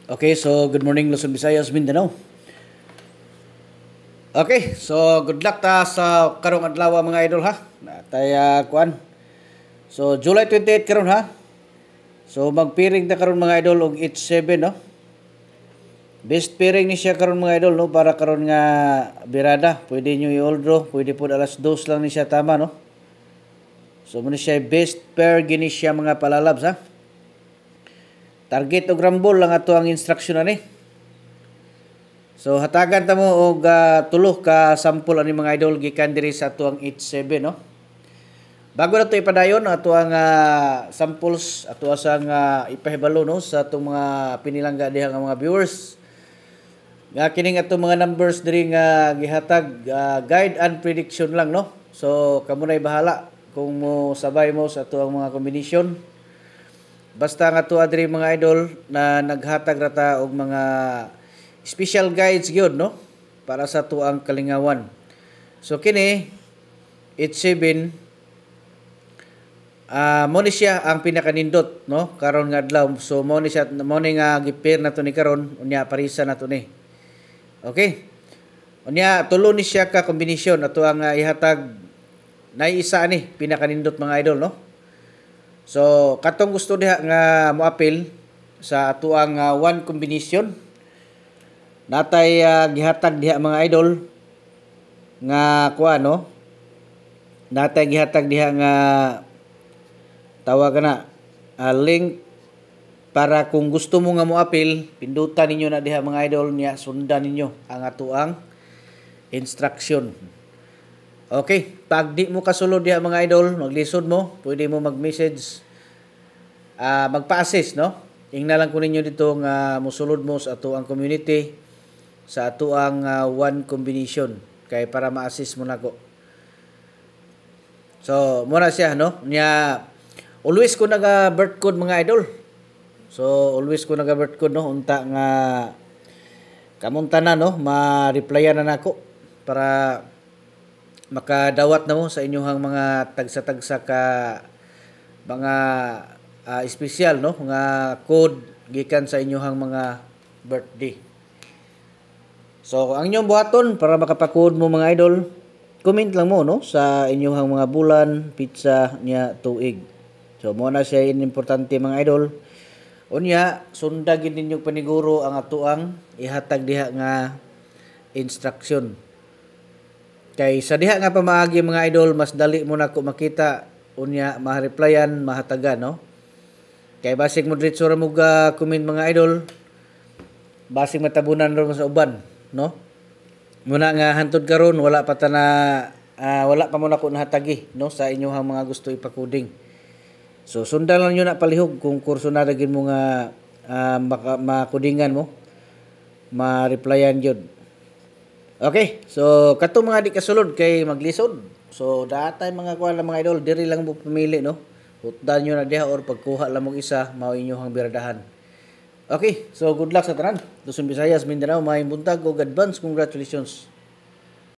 Okay, so good morning Luzon, Visayas, Mindanao. Okay, so good luck ta sa karong adlaw mga idol ha. Natay kuan. So July 28 karon ha. So magpiring ta karon mga idol og H7 no. Best pairing ni siya karon mga idol no para karon nga birada. Pwede nyo i-all draw, pwede po alas 2 lang ni siya tama no. So muna siya best pair gini siya mga palalabs ha. Target og rumble lang ato ang instruction ani. So hatagan ta mo og tulo ka sample ani mga idol gikan diri sa atuang H7 no. Bago na to ipadayon ato ang samples ato asang ipahibalo no sa atong mga pinilangga diha nga mga viewers. Nga kining ato mga numbers diri nga gihatag guide and prediction lang no. So kamo nay bahala kung mo sabay mo sa ato ang mga combination. Basta nga ato diri mga idol na naghatag rata og mga special guides gyud no para sa tuang kalingawan. So kini H7 mo ni siya ang pinakanindot no karon nga adlaw. So mo ni siya mo ni nga gipair nato ni karon unya parisa nato ni. Okay? Unya tulo ni siya ka kombinasyon ato ang ihatag na isa ni pinakanindot mga idol no. So katong gusto diha nga moapil sa ato ang one combination natay gihatag diha mga idol nga kuan no. Natay gihatag diha nga tawag na link para kung gusto mo nga moapil pindutan ninyo na diha mga idol niya sundan ninyo ang atuang instruction. Okay, pag di mo kasulod diha mga idol maglisod mo pwede mo mag-message magpa-assist no. Ingna lang ko ninyo dito nga mosulod mo sa atuang community sa ato ang one combination kay para ma-assist mo nako. So muna siya no nya always ko naga birth code mga idol. So always ko naga birth code no unta nga kamunta na no ma-replyan na nako para makadawat na mo sa inyong mga tagsa-tagsa ka mga espesyal no nga code gikan sa inyong mga birthday. So, ang inyong buhaton para makapakod mo mga idol, comment lang mo no sa inyong mga bulan, pizza niya tuig. So, mo na siya importante mga idol. Unya, sundagin ninyo paniguro ang atuang ihatag diha nga instruction. Kay sa diha nga pamaagi mga idol, mas dali mo na ko makita unya ma-replyan, mahatagan no. Kay basig mo diretso ra mo comment mga idol. Basig matabunan ro sa uban. No? Muna nga hantod karon wala pa ta na wala pa mo na ko nahatagi no sa inyong mga gusto ipakuding. So sundan lang niyo na palihog kung kurso na dagin mo nga makudingan mo ma-replyan jud. Okay, so katong mga di kasulod kay maglisod. So datay mga kuan mga idol diri lang mo pumili no. Hutdan niyo na diha or pagkuha lang mo isa mao inyong biradahan. Okay, so good luck sa tanan. Luzon, Visayas, Mindanao, maayong buntag ug advance congratulations.